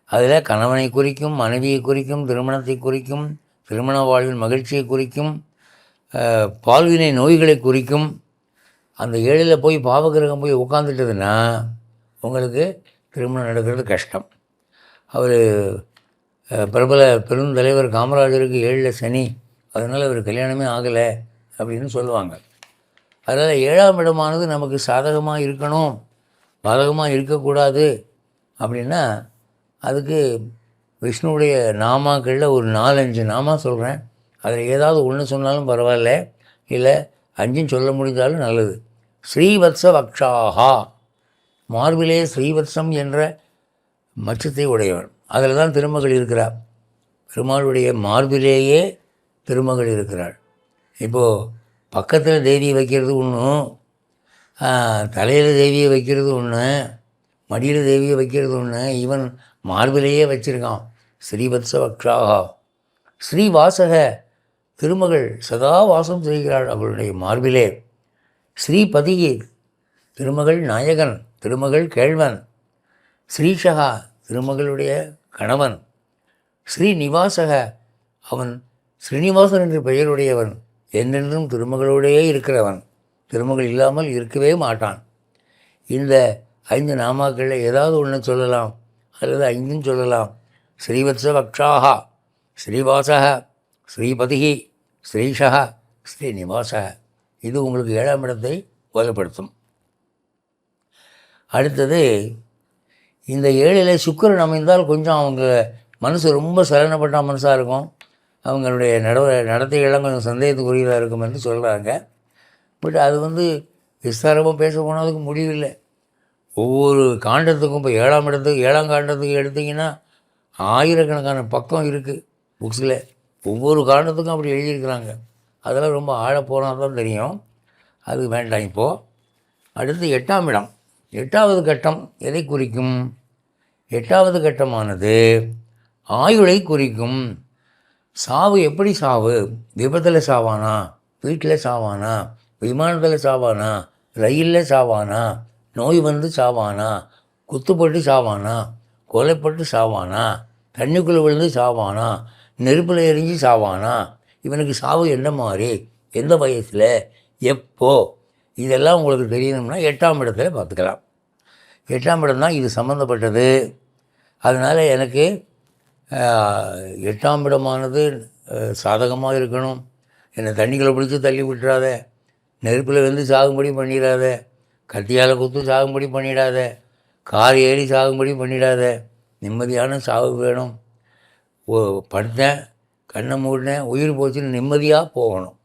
அதில் கணவனை குறிக்கும், மனைவியை குறிக்கும், திருமணத்தை குறிக்கும், திருமண வாழ்வின் மகிழ்ச்சியை குறிக்கும், பால்வினை நோய்களை குறிக்கும். அந்த 7ல் போய் பாவகிரகம் போய் உட்காந்துட்டதுன்னா உங்களுக்கு திருமணம் நடக்கிறது கஷ்டம். அவர் பிரபல பெருந்தலைவர் காமராஜருக்கு 7ல் சனி, அதனால் அவர் கல்யாணமே ஆகலை அப்படின்னு சொல்லுவாங்க. அதனால் 7ஆம் இடமானது நமக்கு சாதகமாக இருக்கணும், பாதகமாக இருக்கக்கூடாது. அப்படின்னா அதுக்கு விஷ்ணுவுடைய நாமாக்களில் ஒரு 4-5 நாமா சொல்கிறேன். அதில் ஏதாவது ஒன்று சொன்னாலும் பரவாயில்ல, இல்லை 5 சொல்ல முடிந்தாலும் நல்லது. ஸ்ரீவத்ச வக்ஷாஹா, மார்பிலே ஸ்ரீவத்சம் என்ற மச்சத்தை உடையவன். அதில் தான் திருமகள் இருக்கிறார். பெருமாளுடைய மார்பிலேயே திருமகள் இருக்கிறாள். இப்போது பக்கத்தில் தேவியை வைக்கிறது ஒன்றும், தலையில் தேவியை வைக்கிறது ஒன்று, மடியில் தேவியை வைக்கிறது ஒன்று, இவன் மார்பிலேயே வச்சுருக்கான். ஸ்ரீவத்ச வக்ஷாஹா. ஸ்ரீவாசக, திருமகள் சதா வாசம் செய்கிறாள் அவளுடைய மார்பிலே. ஸ்ரீபதி, திருமகள் நாயகன், திருமகள் கேழ்வன். ஸ்ரீஷகா, திருமகளுடைய கணவன். ஸ்ரீநிவாசக, அவன் ஸ்ரீனிவாசன் என்று பெயருடையவன், என்றென்றும் திருமகளோடையே இருக்கிறவன், திருமகள் இல்லாமல் இருக்கவே மாட்டான். இந்த 5 நாமாக்களில் ஏதாவது ஒன்று சொல்லலாம், அல்லது 5 சொல்லலாம். ஸ்ரீவத்ச வக்ஷாஹா, ஸ்ரீவாசக, ஸ்ரீபதி, ஸ்ரீஷக, ஸ்ரீநிவாசக. இது உங்களுக்கு 7ஆம் இடத்தை வலுப்படுத்தும். அடுத்தது இந்த 7ல் சுக்கிரன் அமைந்தால் கொஞ்சம் அவங்க மனசு ரொம்ப சலனப்பட்ட மனசாக இருக்கும். அவங்களுடைய நடத்தைகள்லாம் கொஞ்சம் சந்தேகத்துக்குரியதாக இருக்கும் என்று சொல்கிறாங்க. பட் அது வந்து விஸ்தாரமாக பேச போனதுக்கு முடிவில்லை. ஒவ்வொரு காண்டத்துக்கும் இப்போ 7ஆம் இடத்துக்கு 7ஆம் காண்டத்துக்கு எடுத்திங்கன்னா ஆயிரக்கணக்கான பக்கம் இருக்குது புக்ஸில். ஒவ்வொரு காண்டத்துக்கும் அப்படி எழுதியிருக்கிறாங்க. அதெல்லாம் ரொம்ப ஆழ போனால் தான் தெரியும். அது வேண்டாம். இப்போது அடுத்து 8ஆம் இடம். 8வது கட்டம் எதை குறிக்கும்? 8வது கட்டமானது ஆயுளை குறிக்கும். சாவு எப்படி சாவு? விபத்தில் சாவானா, வீட்டில் சாவானா, விமானத்தில் சாவானா, ரயிலில் சாவானா, நோய் வந்து சாவானா, குத்துப்பட்டு சாவானா, கொலைப்பட்டு சாவானா, தண்ணிக்குள்ளே விழுந்து சாவானா, நெருப்பில் எரிஞ்சு சாவானா, இவனுக்கு சாவு என்ன மாதிரி, எந்த வயசில், எப்போ, இதெல்லாம் உங்களுக்கு தெரியணும்னா 8ஆம் இடத்துல பார்த்துக்கலாம். 8ஆம் இடம் தான் இது சம்மந்தப்பட்டது. அதனால் எனக்கு 8ஆம் இடமானது சாதகமாக இருக்கணும். என்னை தண்ணிக்குள்ளே பிடிச்சி தள்ளி விட்டுறாத, நெருப்பில் வந்து சாகும்படி பண்ணிடாத, கத்தியால் குத்து சாகும்படி பண்ணிடாத, கார் ஏறி சாகும்படி பண்ணிடாத, நிம்மதியான சாவு வேணும். படுத்தேன், கண்ணை மூடினேன், உயிர் போச்சுன்னு நிம்மதியாக போகணும்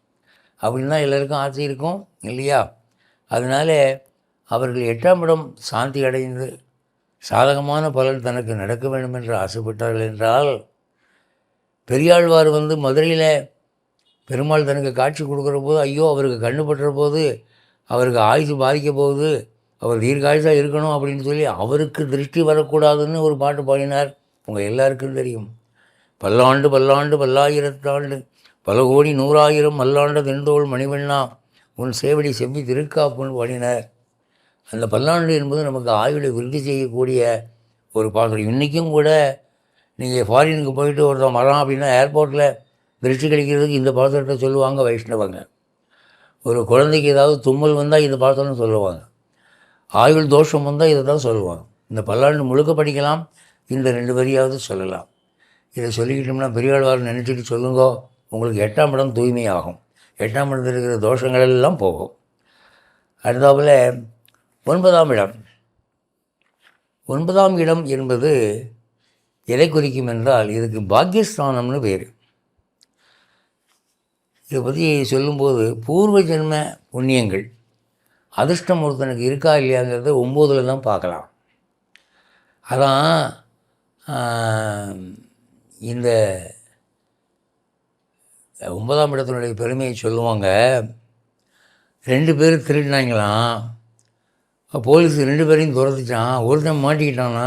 அப்படின்னு தான் எல்லோருக்கும் ஆசை இருக்கும் இல்லையா? அதனால் அவர்கள் 8ஆம் இடம் சாந்தி அடைந்து சாதகமான பலன் தனக்கு நடக்க வேண்டும் என்று ஆசைப்பட்டார்கள் என்றால், பெரியாழ்வார் வந்து மதுரையில் பெருமாள் தனக்கு காட்சி கொடுக்குற போது, ஐயோ அவருக்கு கண்ணு பட்டுற போது அவருக்கு ஆயுசு பாதிக்க போகுது, அவர் தீர்க்காயுசாக இருக்கணும் அப்படின்னு சொல்லி அவருக்கு திருஷ்டி வரக்கூடாதுன்னு ஒரு பாட்டு பாடினார். உங்கள் எல்லாருக்கும் தெரியும். பல்லாண்டு பல்லாண்டு பல்லாயிரத்தாண்டு பல கோடி 100,000 மல்லாண்ட தென்தோள் மணிவண்ணா உன் சேவடி செவ்வி திருக்காப்புன்னு பாடினார். அந்த பல்லாண்டு என்பது நமக்கு ஆயுளை விருத்தி செய்யக்கூடிய ஒரு பாத்திரம். இன்றைக்கும் கூட நீங்கள் ஃபாரினுக்கு போயிட்டு ஒருத்தன் வரான் அப்படின்னா ஏர்போர்ட்டில் திருஷ்டி கிடைக்கிறதுக்கு இந்த பாத்திரத்தை சொல்லுவாங்க வைஷ்ணவங்க. ஒரு குழந்தைக்கு ஏதாவது தும்மல் வந்தால் இந்த பாத்திரம்னு சொல்லுவாங்க. ஆயுள் தோஷம் வந்தால் இதை தான் சொல்லுவாங்க. இந்த பல்லாண்டு முழுக்க படிக்கலாம், இந்த 2 வரியாவது சொல்லலாம். இதை சொல்லிக்கிட்டோம்னா பெரியாழ்வார் நினச்சிட்டு சொல்லுங்கோ, உங்களுக்கு 8ஆம் இடம் தூய்மையாகும். 8ஆம் இடத்தில் இருக்கிற தோஷங்கள் எல்லாம் போகும். அடுத்தாப்புல 9ஆம் இடம். 9ஆம் இடம் என்பது எதை குறிக்கும் என்றால், இதுக்கு பாக்யஸ்தானம்னு பேர். இதை பற்றி சொல்லும்போது பூர்வ ஜென்ம புண்ணியங்கள் அதிர்ஷ்டம் ஒருத்தனுக்கு இருக்கா இல்லையாங்கிறத 9 தான் பார்க்கலாம். அதான் இந்த 9ஆம் இடத்தினுடைய பெருமையை சொல்லுவாங்க. 2 பேர் திருடினாங்களாம். போலீஸ் 2 பேரையும் துரத்துச்சான். ஒருத்தன் மாட்டிக்கிட்டானா,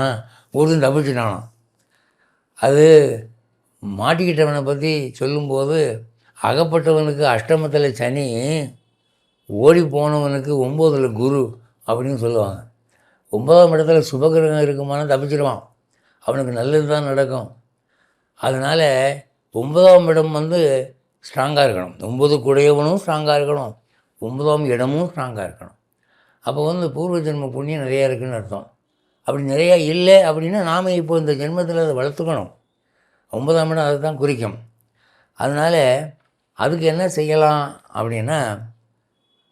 ஒருத்தன் தப்பிச்சிட்டானா. அது மாட்டிக்கிட்டவனை பற்றி சொல்லும்போது, அகப்பட்டவனுக்கு அஷ்டமத்தில் சனி, ஓடி போனவனுக்கு 9ல் குரு அப்படின்னு சொல்லுவாங்க. 9ஆம் இடத்துல சுபகிரகம் இருக்குமானா தப்பிச்சிடுவான், அவனுக்கு நல்லது தான் நடக்கும். அதனால் 9ஆம் இடம் வந்து ஸ்ட்ராங்காக இருக்கணும். 9 கூடையவனும் ஸ்ட்ராங்காக இருக்கணும், 9ஆம் இடமும் ஸ்ட்ராங்காக இருக்கணும். அப்போ வந்து பூர்வ ஜென்ம புண்ணியம் நிறையா இருக்குதுன்னு அர்த்தம். அப்படி நிறையா இல்லை அப்படின்னா நாம் இப்போ இந்த ஜென்மத்தில் அதை வளர்த்துக்கணும். 9ஆம் இடம் அதை தான் குறிக்கும். அதனால் அதுக்கு என்ன செய்யலாம் அப்படின்னா,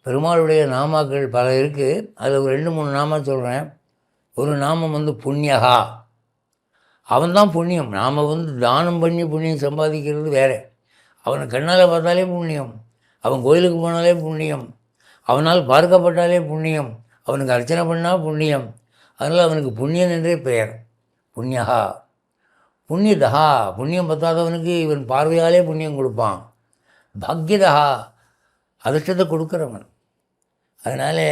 பெருமாளுடைய நாமாக்கள் பல இருக்குது. அதில் ஒரு 2-3 நாமம் சொல்கிறேன். ஒரு நாமம் வந்து புண்ணியகா, அவன்தான் புண்ணியம். நாம் வந்து தானம் பண்ணி புண்ணியம் சம்பாதிக்கிறது வேறு. அவனை கண்ணால் பார்த்தாலே புண்ணியம், அவன் கோயிலுக்கு போனாலே புண்ணியம், அவனால் பார்க்கப்பட்டாலே புண்ணியம், அவனுக்கு அர்ச்சனை பண்ணால் புண்ணியம். அதனால் அவனுக்கு புண்ணியன் என்றே பெயர், புண்ணியகா. புண்ணியதா, புண்ணியம் பத்தாதவனுக்கு இவன் பார்வையாலே புண்ணியம் கொடுப்பான். பாக்யதா, அதிர்ஷ்டத்தை கொடுக்குறவன். அதனால்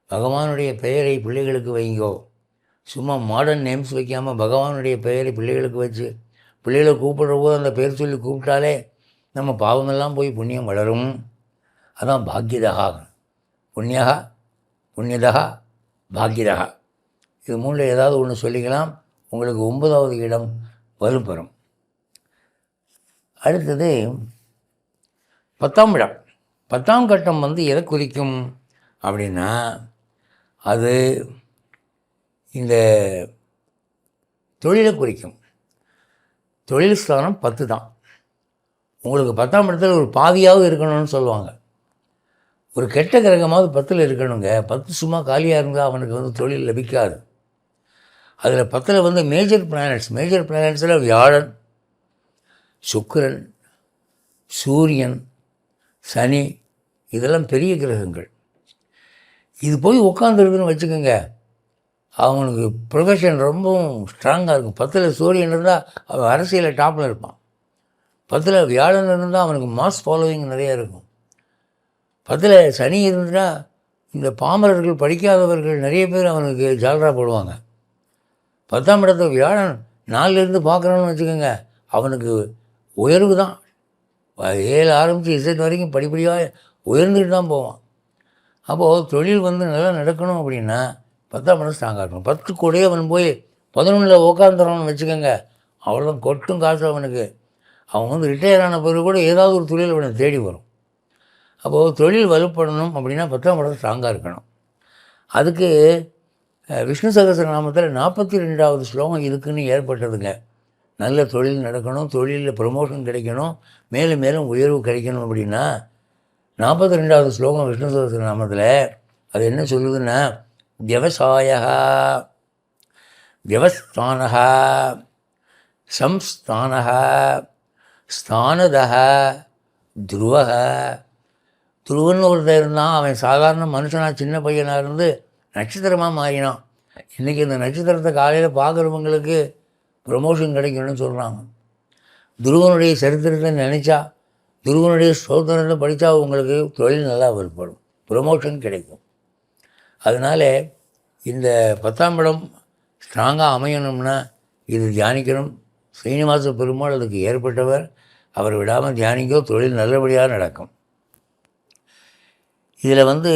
பகவானுடைய பெயரை பிள்ளைகளுக்கு வைங்கோ. சும்மா மாடர்ன் நேம்ஸ் வைக்காமல் பகவானுடைய பெயரை பிள்ளைகளுக்கு வச்சு பிள்ளைகளை கூப்பிடுற போது அந்த பேர் சொல்லி கூப்பிட்டாலே நம்ம பாவமெல்லாம் போய் புண்ணியம் வளரும். அதான் பாக்யதா. புண்ணியகா, புண்ணியதா, பாக்யதா, இது 3 ஏதாவது ஒன்று சொல்லிக்கலாம். உங்களுக்கு 9வது இடம் வலுப்பெறும். அடுத்தது 10ஆம் இடம். 10ஆம் கட்டம் வந்து எதை குறிக்கும் அப்படின்னா, அது இந்த தொழிலை குறிக்கும். தொழில் ஸ்தானம் 10 தான். உங்களுக்கு 10ஆம் இடத்துல ஒரு பாவியாவது இருக்கணும்னு சொல்லுவாங்க. ஒரு கெட்ட கிரகமாவது 10ல் இருக்கணுங்க. 10 சும்மா காலியாக இருந்தால் அவனுக்கு வந்து தொழில் லபிக்காது. அதில் 10ல் வந்து மேஜர் பிளானட்ஸில் வியாழன், சுக்கிரன், சூரியன், சனி, இதெல்லாம் பெரிய கிரகங்கள். இது போய் உட்காந்துருக்குன்னு வச்சுக்கோங்க, அவனுக்கு ப்ரொஃபஷன் ரொம்பவும் ஸ்ட்ராங்காக இருக்கும். 10ல் சூரியன் இருந்தால் அவன் அரசியலில் டாப்பில் இருப்பான். 10ல் வியாழன் இருந்தால் அவனுக்கு மாஸ் ஃபாலோவிங் நிறையா இருக்கும். 10ல் சனி இருந்துட்டால் இந்த பாமரர்கள், படிக்காதவர்கள் நிறைய பேர் அவனுக்கு ஜாலரா போடுவாங்க. 10ஆம் இடத்துல வியாழன் 4லேருந்து பார்க்குறோன்னு வச்சுக்கோங்க, அவனுக்கு உயர்வு தான். 7 ஆரம்பித்து Z வரைக்கும் படிப்படியாக உயர்ந்துக்கிட்டு தான் போவான். அப்போது தொழில் வந்து நல்லா நடக்கணும் அப்படின்னா 10ஆம் இடம் ஸ்ட்ராங்காக இருக்கணும். 10 கூடயே அவன் போய் 11ல் உட்காந்துறான்னு வச்சுக்கோங்க, அவ்வளோதான், கொட்டும் காசு அவனுக்கு. அவங்க வந்து ரிட்டையர் ஆன பிறகு கூட ஏதாவது ஒரு தொழில் அவனை தேடி வரும். அப்போது தொழில் வலுப்படணும் அப்படின்னா 10ஆம் இடம் ஸ்ட்ராங்காக இருக்கணும். அதுக்கு விஷ்ணு சகஸ்ரநாமத்தில் 42வது ஸ்லோகம் இதுக்குன்னு ஏற்பட்டதுங்க. நல்ல தொழில் நடக்கணும், தொழிலில் ப்ரமோஷன் கிடைக்கணும், மேலும் மேலும் உயர்வு கிடைக்கணும் அப்படின்னா 42வது ஸ்லோகம் விஷ்ணு சகஸ்ரநாமத்தில் அது என்ன சொல்லுதுன்னா, விவசாயா வியவஸ்தானஹா சம்ஸ்தானஹா ஸ்தானதஹா துருவஹ. துருவன்னு ஒருத்தர் இருந்தான். அவன் சாதாரண மனுஷனாக சின்ன பையனாக இருந்து நட்சத்திரமாக மாறினான். இன்றைக்கி இந்த நட்சத்திரத்தை காலையில் பார்க்குறவங்களுக்கு ப்ரமோஷன் கிடைக்கணும்னு சொல்கிறாங்க. துருவனுடைய சரித்திரத்தை நினச்சா, துருவனுடைய ஸ்தோத்திரத்தை படித்தா உங்களுக்கு தொழில் நல்லா ஏற்படும், ப்ரமோஷன் கிடைக்கும். அதனால் இந்த 10ஆம் இடம் ஸ்ட்ராங்காக அமையணும்னா இது தியானிக்கணும். ஸ்ரீனிவாச பெருமாள் அதுக்கு ஏற்பட்டவர். அவர் விடாமல் தியானிக்கோ, தொழில் நல்லபடியாக நடக்கும். இதில் வந்து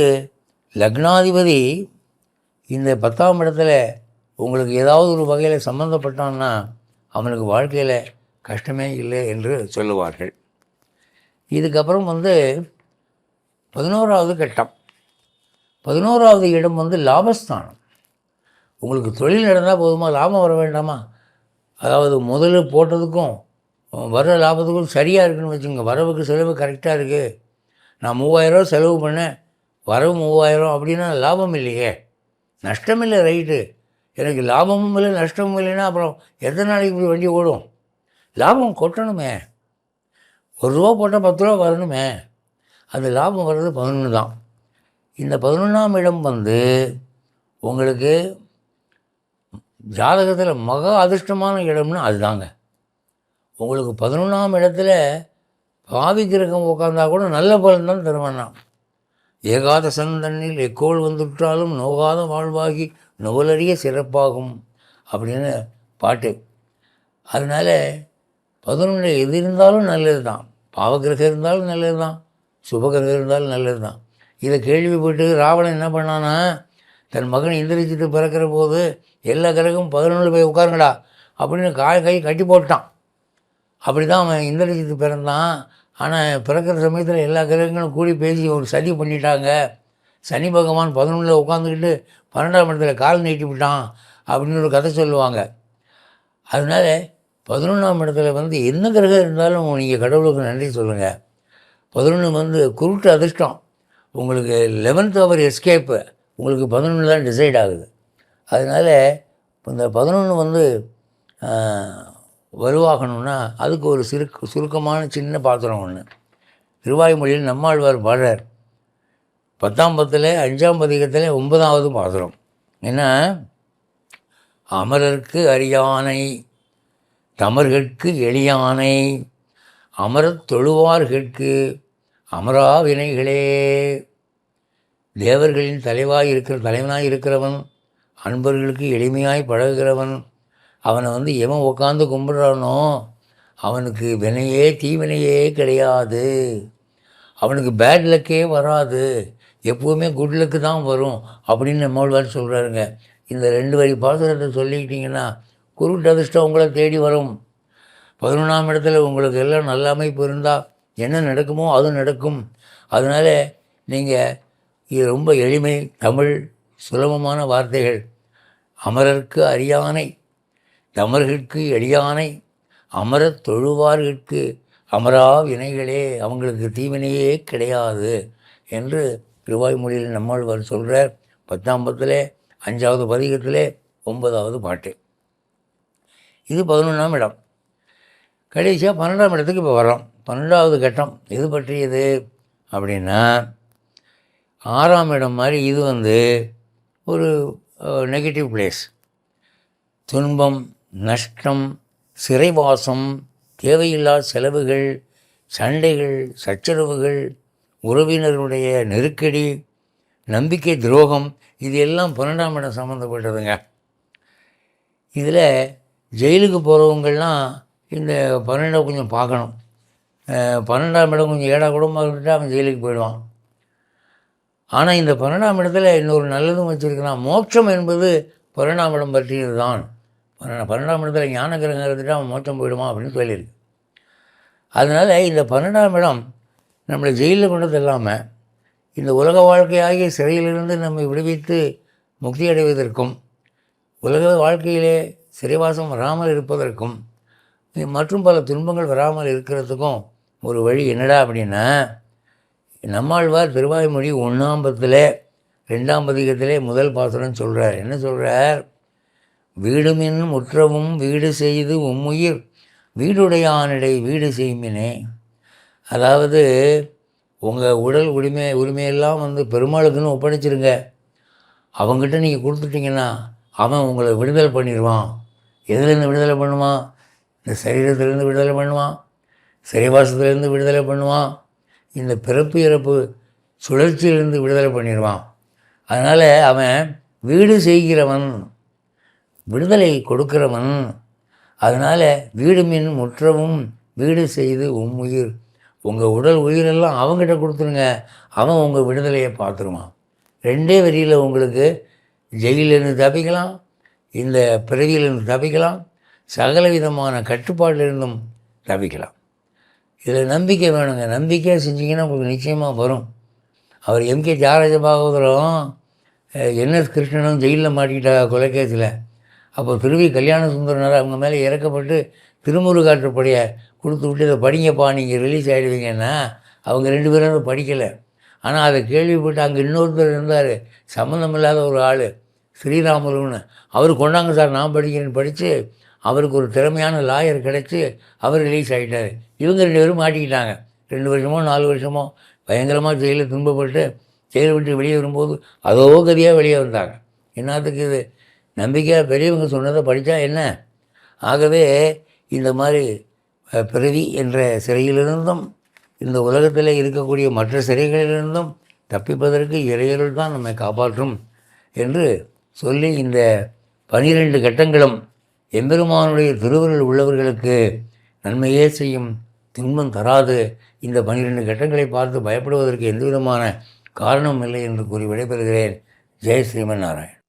லக்னாதிபதி இந்த 10ஆம் இடத்துல உங்களுக்கு ஏதாவது ஒரு வகையில் சம்மந்தப்பட்டான்னா அவனுக்கு வாழ்க்கையில் கஷ்டமே இல்லை என்று சொல்லுவார்கள். இதுக்கப்புறம் வந்து 11வது கட்டம். 11வது இடம் வந்து லாபஸ்தானம். உங்களுக்கு தொழில் நடந்தால் போதுமா, லாபம் வர வேண்டாமா? அதாவது முதல்ல போட்டதுக்கும் வர லாபத்துக்கும் சரியாக இருக்குதுன்னு வச்சுக்கோங்க. வரவுக்கு செலவு கரெக்டாக இருக்குது. நான் 3000 செலவு பண்ணேன், வரவு 3000 அப்படின்னா லாபம் இல்லையே, நஷ்டம் இல்லை. ரைட்டு, எனக்கு லாபமும் இல்லை நஷ்டமும் இல்லைன்னா அப்புறம் எத்தனை நாளைக்கு இப்படி வண்டி ஓடும்? லாபம் கொட்டணுமே. ₹1 போட்டால் 10 ரூபா வரணுமே. அது லாபம் வர்றது 11 தான். இந்த 11ஆம் இடம் வந்து உங்களுக்கு ஜாதகத்தில் மகா அதிர்ஷ்டமான இடம்னு அதுதாங்க. உங்களுக்கு 11ஆம் இடத்துல பாவி கிரகம் உட்காந்தா கூட நல்ல பலன் தான் தருவானா. ஏகாத சந்தனில் எக்கோள் வந்துட்டாலும் நோகாத வாழ்வாகி நுவலறிய சிறப்பாகும் அப்படின்னு பாட்டு. அதனால் 11 எது இருந்தாலும் நல்லது தான். பாவகிரகம் இருந்தாலும் நல்லது தான், சுபகிரகம் இருந்தாலும் நல்லது தான். இதை கேள்விப்பட்டு ராவணன் என்ன பண்ணான்னா, தன் மகன் இந்திரஜித்து பிறக்கிற போது எல்லா கிரகமும் 11 போய் உட்காருங்கடா அப்படின்னு கை கட்டி போட்டான். அப்படி தான் அவன் இந்திரஜித்து பிறந்தான். ஆனால் பிறக்கிற சமயத்தில் எல்லா கிரகங்களும் கூடி பேசி ஒரு சதி பண்ணிட்டாங்க. சனி பகவான் 11 உட்காந்துக்கிட்டு 12ஆம் இடத்துல கால் நீட்டி விட்டான் அப்படின்னு ஒரு கதை சொல்லுவாங்க. அதனால் 11ஆம் இடத்துல வந்து என்ன கிரகம் இருந்தாலும் நீங்கள் கடவுளுக்கு நன்றி சொல்லுங்கள். 11 வந்து குருட்டு அதிர்ஷ்டம். உங்களுக்கு 11th ஹவர் எஸ்கேப்பு உங்களுக்கு 11 தான் டிசைட் ஆகுது. அதனால் இந்த 11 வந்து வலுவாகணும்னா அதுக்கு ஒரு சுருக்கமான சின்ன பாத்திரம் ஒன்று. திருவாய்மொழியில் நம்மாழ்வார் பாடுறார். 10ஆம் பத்தில் 5ஆம் பதிகத்தில் 9வது பாத்திரம் என்ன, அமரர்க்கு அரியானை தமர்கட்கு எளியானை அமரத் தொழுவார்கட்கு அமரா வினைகளே. தேவர்களின் தலைவனாய் இருக்கிறவன், அன்பர்களுக்கு எளிமையாய் பழகுகிறவன், அவனை வந்து எவன் உட்காந்து கும்பிட்றானோ அவனுக்கு வினையே தீவினையே கிடையாது, அவனுக்கு பேட் லக்கே வராது, எப்போவுமே குட் லக்கு தான் வரும் அப்படின்னு நம்மாழ்வார் சொல்கிறாருங்க. இந்த 2 வரி பாசுரத்தை சொல்லிக்கிட்டிங்கன்னா குருட்டு அதிர்ஷ்டம் உங்களை தேடி வரும். 11ஆம் இடத்துல உங்களுக்கு எல்லாம் நல்ல அமைப்பு இருந்தால் என்ன நடக்குமோ அது நடக்கும். அதனால் நீங்கள் இது ரொம்ப எளிமை, தமிழ் சுலபமான வார்த்தைகள். அமரர்க்கு அரியானை தமர்கட்கு எளியானை அமரத் தொழுவார்கட்கு அமரா வினைகளே, அவங்களுக்கு தீவினையே கிடையாது என்று திருவாய்மொழியில் நம்மாழ்வார் சொல்கிறார். 10ஆம் பத்தில் 5வது பதிகத்தில் 9வது பாட்டு. இது 11ஆம் இடம். கடைசியாக 12ஆம் இடத்துக்கு இப்போ வரோம். 12வது கட்டம் எது பற்றியது அப்படின்னா, 6ஆம் இடம் மாதிரி இது வந்து ஒரு நெகட்டிவ் பிளேஸ். துன்பம், நஷ்டம், சிறைவாசம், தேவையில்லா செலவுகள், சண்டைகள், சச்சரவுகள், உறவினருடைய நெருக்கடி, நம்பிக்கை துரோகம், இது எல்லாம் 12ஆம் இடம் சம்மந்தப்பட்டதுங்க. இதில் ஜெயிலுக்கு போகிறவங்கள்லாம் இந்த 12 கொஞ்சம் பார்க்கணும். 12ஆம் இடம் கொஞ்சம் ஏடா கூடமாக இருந்துட்டு அவன் ஜெயிலுக்கு போயிடுவான். ஆனால் இந்த 12ஆம் இடத்துல இன்னொரு நல்லதும் வச்சுருக்கிறான். மோட்சம் என்பது 12ஆம் இடம் பற்றியது தான். 12ஆம் இடத்துல ஞான கிரகம் இருந்துட்டு அவன் மோட்சம் போயிடுவான் அப்படின்னு சொல்லியிருக்கு. அதனால் இந்த 12ஆம் இடம் நம்மளை ஜெயிலில் கொண்டது இல்லாமல் இந்த உலக வாழ்க்கையாகிய சிறையிலிருந்து நம்மை விடுவித்து முக்தி அடைவதற்கும் உலக வாழ்க்கையிலே சிறைவாசம் வராமல் இருப்பதற்கும் மற்றும் பல துன்பங்கள் வராமல் இருக்கிறதுக்கும் ஒரு வழி என்னடா அப்படின்னா, நம்மாழ்வார் திருவாய்மொழி 1ஆம் பத்தில் 2ஆம் பதிகத்திலே முதல் பாசுரம் சொல்கிறார். என்ன சொல்கிறார்? வீடுமின் முற்றவும் வீடு செய்து உம்முயிர் வீடுடையானிடை வீடு செய்மினே. அதாவது உங்கள் உடல் உரிமையெல்லாம் பெருமாளுக்குன்னு ஒப்படைச்சிருங்க. அவங்ககிட்ட நீங்கள் கொடுத்துட்டிங்கன்னா அவன் உங்களை விடுதலை பண்ணிடுவான். எதுலேருந்து விடுதலை பண்ணுவான்? இந்த சரீரத்திலேருந்து விடுதலை பண்ணுவான், சிறைவாசத்துலேருந்து விடுதலை பண்ணுவான், இந்த பிறப்பு இறப்பு சுழற்சியிலிருந்து விடுதலை பண்ணிடுவான். அதனால் அவன் வீடு செய்கிறவன், விடுதலை கொடுக்கிறவன். அதனால் வீடுமின் முற்றவும் வீடு செய்து உம்முயிர், உங்கள் உடல் உயிரெல்லாம் அவங்ககிட்ட கொடுத்துருங்க, அவன் உங்கள் விடுதலையை பார்த்துருவான். 2 வரியில் உங்களுக்கு ஜெயிலிருந்து தப்பிக்கலாம், இந்த பிறவியிலிருந்து தப்பிக்கலாம், சகல விதமான கட்டுப்பாட்டிலிருந்தும் தப்பிக்கலாம். இதில் நம்பிக்கை வேணுங்க. நம்பிக்கையாக செஞ்சிங்கன்னா உங்களுக்கு நிச்சயமாக வரும். அவர் எம்கே தியாகராஜ பாகவதரும் என்எஸ் கிருஷ்ணனும் ஜெயிலில் மாட்டிக்கிட்டாங்க கொலைக்கேசில். அப்போ திருவி கல்யாண சுந்தரனார் அவங்க மேலே இறக்கப்பட்டு திருமுருகாற்றுப்படையை கொடுத்து விட்டு இதை படிங்கப்பா நீங்கள் ரிலீஸ் ஆகிடுவீங்கன்னா அவங்க 2 பேரும் படிக்கலை. ஆனால் அதை கேள்விப்பட்டு அங்கே இன்னொருத்தர் இருந்தார், சம்மந்தமில்லாத ஒரு ஆள், ஸ்ரீராமுலுன்னு. அவர் கொண்டாங்க சார் நான் படிக்கிறேன்னு படித்து அவருக்கு ஒரு திறமையான லாயர் கிடச்சி அவர் ரிலீஸ் ஆகிட்டார். இவங்க 2 பேரும் மாட்டிக்கிட்டாங்க. 2 வருஷமோ 4 வருஷமோ பயங்கரமாக ஜெயிலில் துன்பப்பட்டு ஜெயிலை விட்டு வெளியே வரும்போது அதோ கதியாக வெளியே வந்தாங்க. என்னத்துக்கு இது? நம்பிக்கையாக பெரியவங்க சொன்னதை படித்தா என்ன? ஆகவே இந்த மாதிரி பிறவி என்ற சிறையிலிருந்தும் இந்த உலகத்தில் இருக்கக்கூடிய மற்ற சிறைகளிலிருந்தும் தப்பிப்பதற்கு இறையருள் தான் நம்மை காப்பாற்றும் என்று சொல்லி, இந்த 12 கட்டங்களும் எம்பெருமானுடைய திருவருள் உள்ளவர்களுக்கு நன்மையே செய்யும், துன்பம் தராது. இந்த 12 கட்டங்களை பார்த்து பயப்படுவதற்கு எந்த விதமான காரணம் இல்லை என்று கூறி விடைபெறுகிறேன். ஜெய் ஸ்ரீமன் நாராயண்.